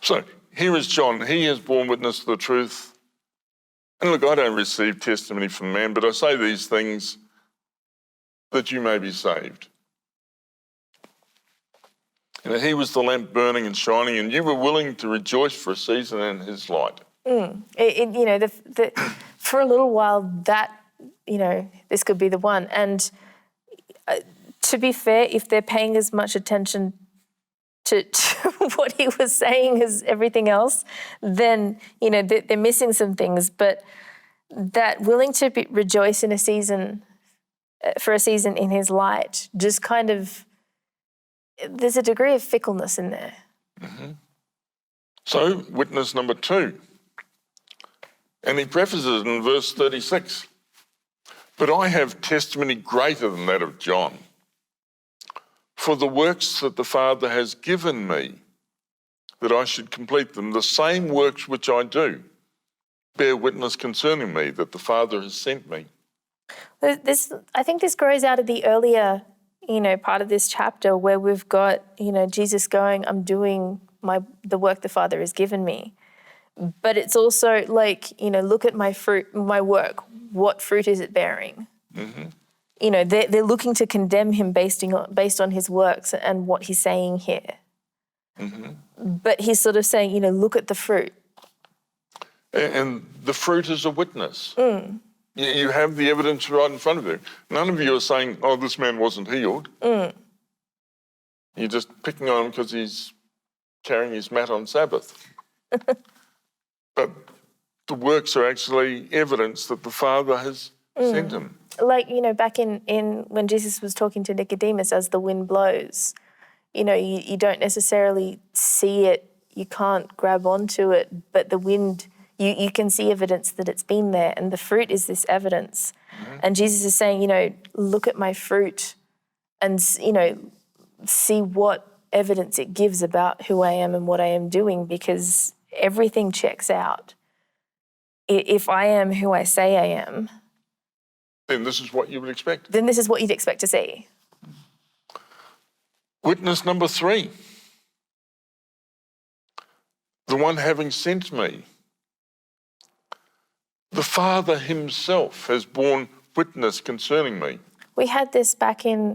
So here is John. He has borne witness to the truth. And look, I don't receive testimony from man, but I say these things that you may be saved. And he was the lamp burning and shining, and you were willing to rejoice for a season in his light. For a little while, that, this could be the one. And to be fair, if they're paying as much attention to what he was saying as everything else, then, they're missing some things. But that willing to rejoice in for a season in his light, just kind of, there's a degree of fickleness in there. Mm-hmm. So, witness number 2. And he prefaces it in verse 36. But I have testimony greater than that of John. For the works that the Father has given me, that I should complete them, the same works which I do, bear witness concerning me that the Father has sent me. I think this grows out of the earlier, part of this chapter where we've got, Jesus going, I'm doing the work the Father has given me. But it's also like, look at my fruit, my work. What fruit is it bearing? Mm-hmm. They're looking to condemn him based on his works and what he's saying here. Mm-hmm. But he's sort of saying, look at the fruit. And the fruit is a witness. Mm. You have the evidence right in front of you. None of you are saying, oh, this man wasn't healed. Mm. You're just picking on him because he's carrying his mat on Sabbath. But the works are actually evidence that the Father has sent him. Like, back in when Jesus was talking to Nicodemus, as the wind blows, you don't necessarily see it, you can't grab onto it, but the wind, you can see evidence that it's been there, and the fruit is this evidence. Mm-hmm. And Jesus is saying, look at my fruit and, see what evidence it gives about who I am and what I am doing, because everything checks out. If I am who I say I am, then this is what you would expect. Then this is what you'd expect to see. Witness number 3. The one having sent me. The Father himself has borne witness concerning me. We had this back in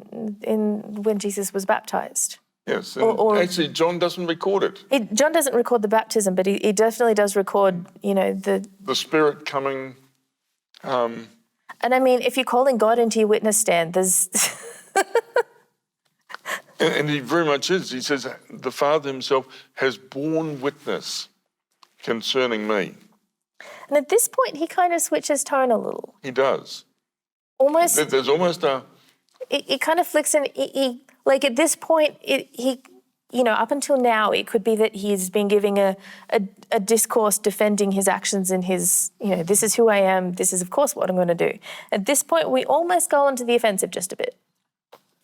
when Jesus was baptized. Yes, and actually John doesn't record it. John doesn't record the baptism, but he definitely does record, the Spirit coming. And I mean, if you're calling God into your witness stand, there's... and he very much is. He says, the Father himself has borne witness concerning me. And at this point, he kind of switches tone a little. He does. Almost... There's almost a... It kind of flicks in... Like at this point, up until now, it could be that he's been giving a discourse defending his actions and his, this is who I am, this is of course what I'm going to do. At this point, we almost go onto the offensive just a bit.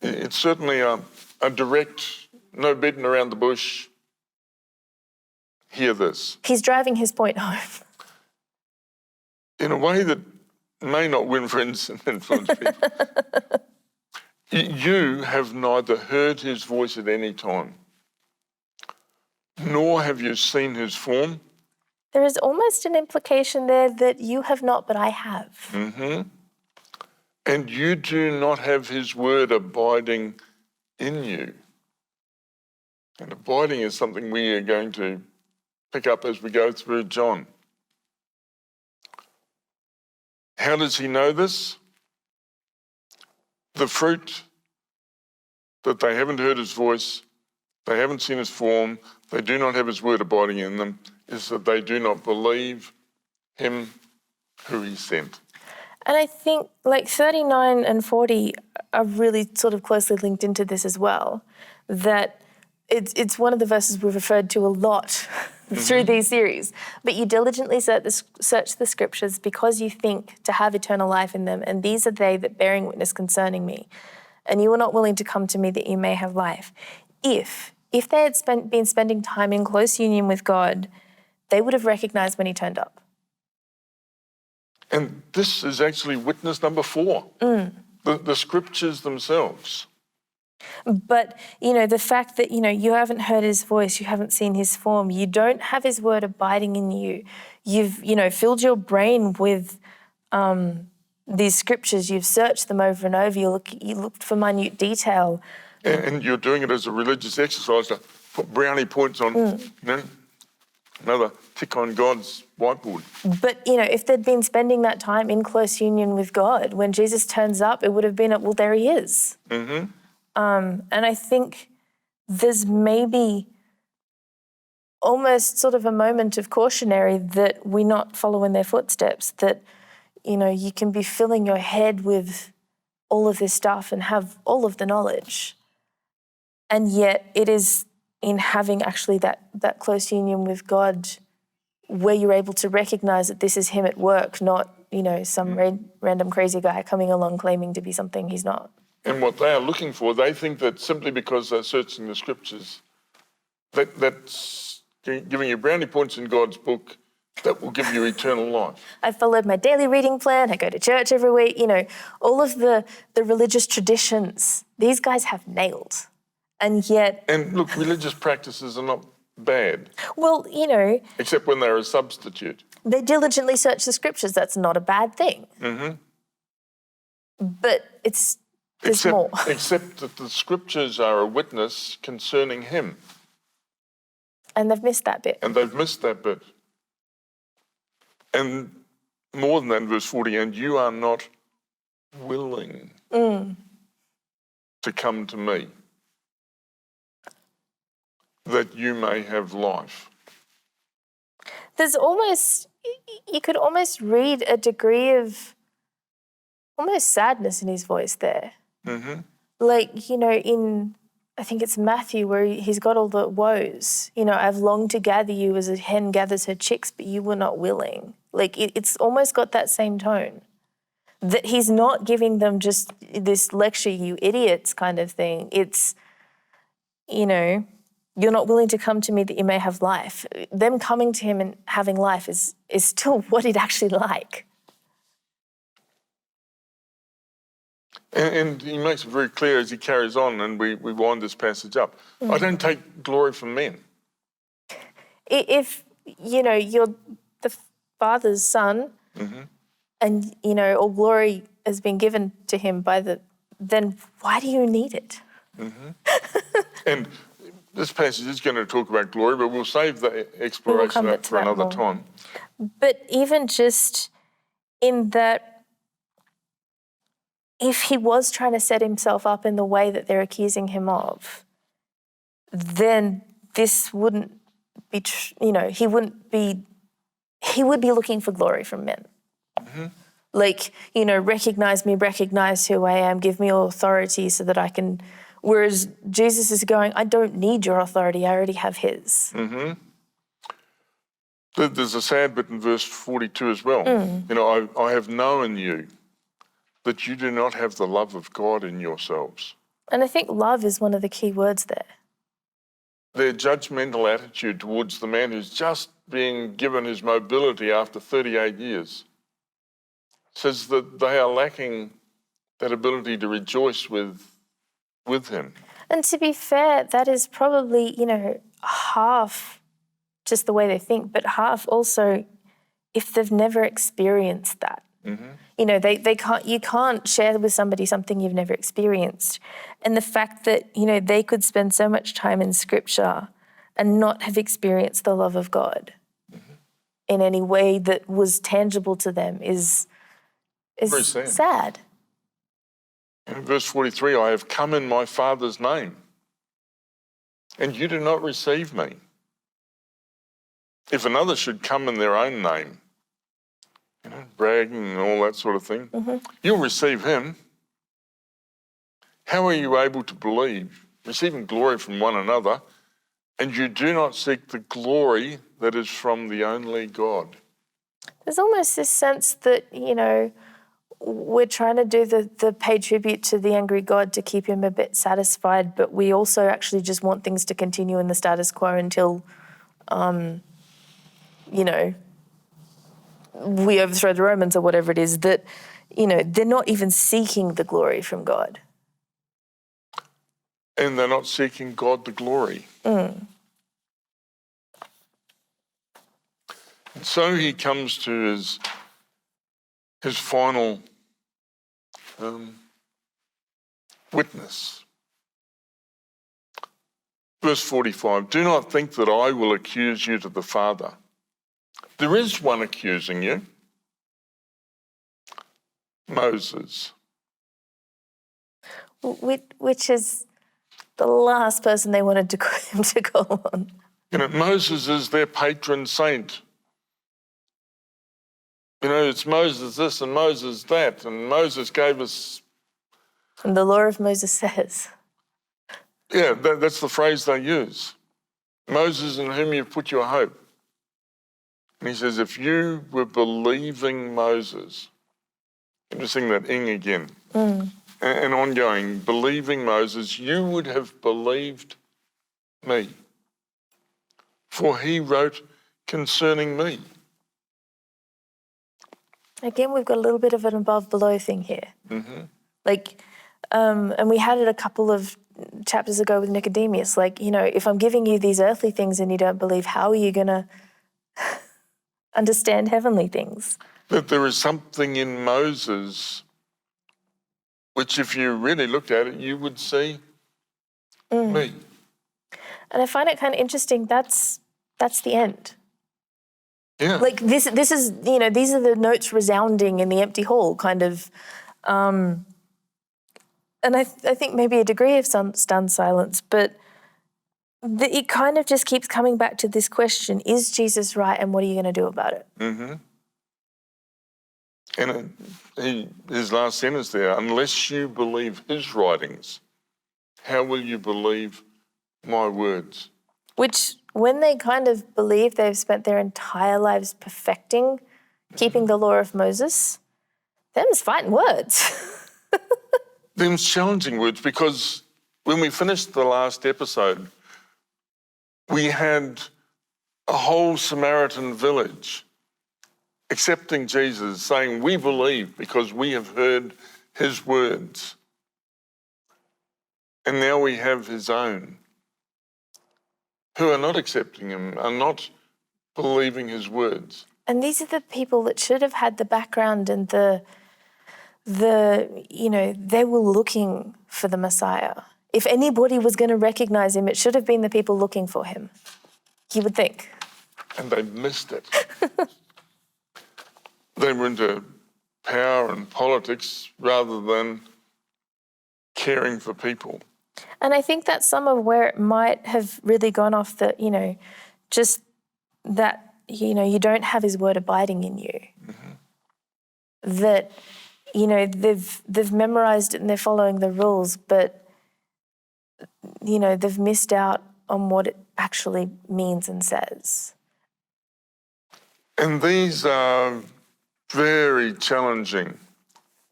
It's certainly a direct, no beating around the bush, hear this. He's driving his point home. In a way that may not win friends and influence people. You have neither heard his voice at any time, nor have you seen his form. There is almost an implication there that you have not, but I have. Mm-hmm. And you do not have his word abiding in you. And abiding is something we are going to pick up as we go through John. How does he know this? The fruit that they haven't heard his voice, they haven't seen his form, they do not have his word abiding in them, is that they do not believe him who he sent. And I think like 39 and 40 are really sort of closely linked into this as well, that it's one of the verses we've referred to a lot through these series. But you diligently search the scriptures because you think to have eternal life in them, and these are they that bearing witness concerning me. And you are not willing to come to me that you may have life. If they had been spending time in close union with God, they would have recognized when he turned up. And this is actually witness number 4, the scriptures themselves. But, the fact that, you haven't heard his voice, you haven't seen his form, you don't have his word abiding in you. You've, filled your brain with these scriptures, you've searched them over and over, you looked for minute detail. And you're doing it as a religious exercise to put brownie points on, another tick on God's whiteboard. But, if they'd been spending that time in close union with God, when Jesus turns up, it would have been, well, there he is. Mm-hmm. And I think there's maybe almost sort of a moment of cautionary that we not follow in their footsteps, that, you can be filling your head with all of this stuff and have all of the knowledge. And yet it is in having actually that close union with God where you're able to recognise that this is him at work, not, some random crazy guy coming along claiming to be something he's not. And what they are looking for, they think that simply because they're searching the scriptures, that's giving you brownie points in God's book, that will give you eternal life. I followed my daily reading plan, I go to church every week, all of the religious traditions, these guys have nailed. And yet... And look, religious practices are not bad. Well, except when they're a substitute. They diligently search the scriptures, that's not a bad thing. Mm-hmm. But there's more. Except that the scriptures are a witness concerning him. And they've missed that bit. And more than that, in verse 40, and you are not willing to come to me, that you may have life. There's you could almost read a degree of almost sadness in his voice there. Mm-hmm. Like, I think it's Matthew where he's got all the woes. I've longed to gather you as a hen gathers her chicks, but you were not willing. Like, it's almost got that same tone. That he's not giving them just this lecture, you idiots kind of thing. It's, you're not willing to come to me that you may have life. Them coming to him and having life is still what he'd actually like. And he makes it very clear as he carries on, and we wind this passage up. I don't take glory from men. If, you're the Father's son, and, all glory has been given to him then why do you need it? Mm-hmm. And this passage is going to talk about glory, but we'll save the exploration of that for another time. But even just in that, if he was trying to set himself up in the way that they're accusing him of, then this wouldn't be, he would be looking for glory from men. Mm-hmm. Like, recognize me, recognize who I am, give me authority so that I can, whereas Jesus is going, I don't need your authority, I already have his. Mm-hmm. There's a sad bit in verse 42 as well. I have known you, that you do not have the love of God in yourselves. And I think love is one of the key words there. Their judgmental attitude towards the man who's just being given his mobility after 38 years says that they are lacking that ability to rejoice with him. And to be fair, that is probably, half just the way they think, but half also if they've never experienced that. Mm-hmm. They can't. You can't share with somebody something you've never experienced, and the fact that they could spend so much time in Scripture and not have experienced the love of God in any way that was tangible to them is very sad. In verse 43, I have come in my Father's name, and you do not receive me. If another should come in their own name, bragging and all that sort of thing, you'll receive him. How are you able to believe, receiving glory from one another, and you do not seek the glory that is from the only God? There's almost this sense that, we're trying to do the pay tribute to the angry God to keep him a bit satisfied, but we also actually just want things to continue in the status quo until, we overthrow the Romans or whatever it is, that, they're not even seeking the glory from God. And they're not seeking God the glory. And so he comes to his final witness. Verse 45, do not think that I will accuse you to the Father. There is one accusing you, Moses. Which is the last person they wanted to call on. You know, Moses is their patron saint. You know, it's Moses this and Moses that, and Moses gave us... And the law of Moses says. Yeah, that's the phrase they use. Moses in whom you've put your hope. And he says, if you were believing Moses, I'm just sing that ing again, and ongoing, believing Moses, you would have believed me. For he wrote concerning me. Again, we've got a little bit of an above-below thing here. Like, and we had it a couple of chapters ago with Nicodemus. Like, you know, if I'm giving you these earthly things and you don't believe, how are you going to understand heavenly things? That there is something in Moses which, if you really looked at it, you would see me. And I find it kind of interesting. That's the end. Yeah. Like this is, you know, these are the notes resounding in the empty hall, kind of. And I think maybe a degree of stunned silence, but it kind of just keeps coming back to this question: is Jesus right, and what are you going to do about it? And his last sentence there: unless you believe his writings, how will you believe my words? Which, when they kind of believe they've spent their entire lives perfecting, keeping the law of Moses, them's fighting words. Them's challenging words, because when we finished the last episode, we had a whole Samaritan village accepting Jesus, saying, we believe because we have heard his words. And now we have his own who are not accepting him, are not believing his words. And these are the people that should have had the background and the you know, they were looking for the Messiah. If anybody was going to recognize him, it should have been the people looking for him, you would think. And they missed it. They were into power and politics rather than caring for people. And I think that's some of where it might have really gone off the, you know, just that, you know, you don't have his word abiding in you. That, you know, they've memorized it and they're following the rules, but, you know, they've missed out on what it actually means and says. And these are very challenging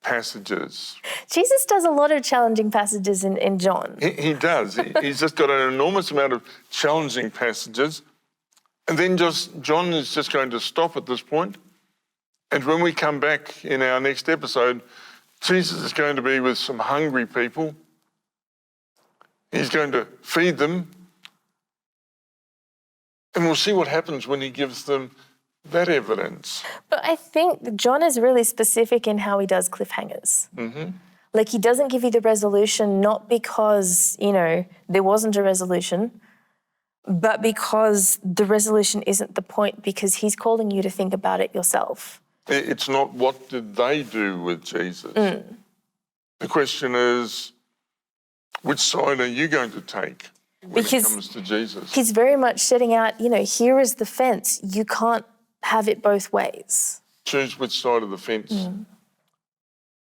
passages. Jesus does a lot of challenging passages in John. He does. He's just got an enormous amount of challenging passages. And then John is just going to stop at this point. And when we come back in our next episode, Jesus is going to be with some hungry people. He's going to feed them. And we'll see what happens when he gives them that evidence. But I think John is really specific in how he does cliffhangers. Like, he doesn't give you the resolution, not because, you know, there wasn't a resolution, but because the resolution isn't the point, because he's calling you to think about it yourself. It's not what did they do with Jesus. The question is, which side are you going to take when it comes to Jesus? He's very much setting out, you know, here is the fence. You can't have it both ways. Choose which side of the fence.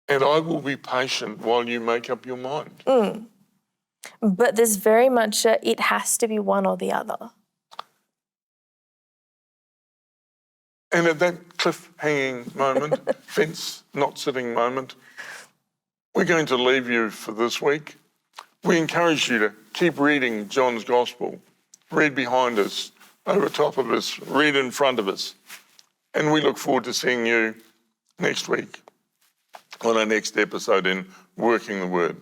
And I will be patient while you make up your mind. But there's very much it has to be one or the other. And at that cliff-hanging moment, fence not sitting moment, we're going to leave you for this week. We encourage you to keep reading John's Gospel. Read behind us, over top of us, read in front of us. And we look forward to seeing you next week on our next episode in Working the Word.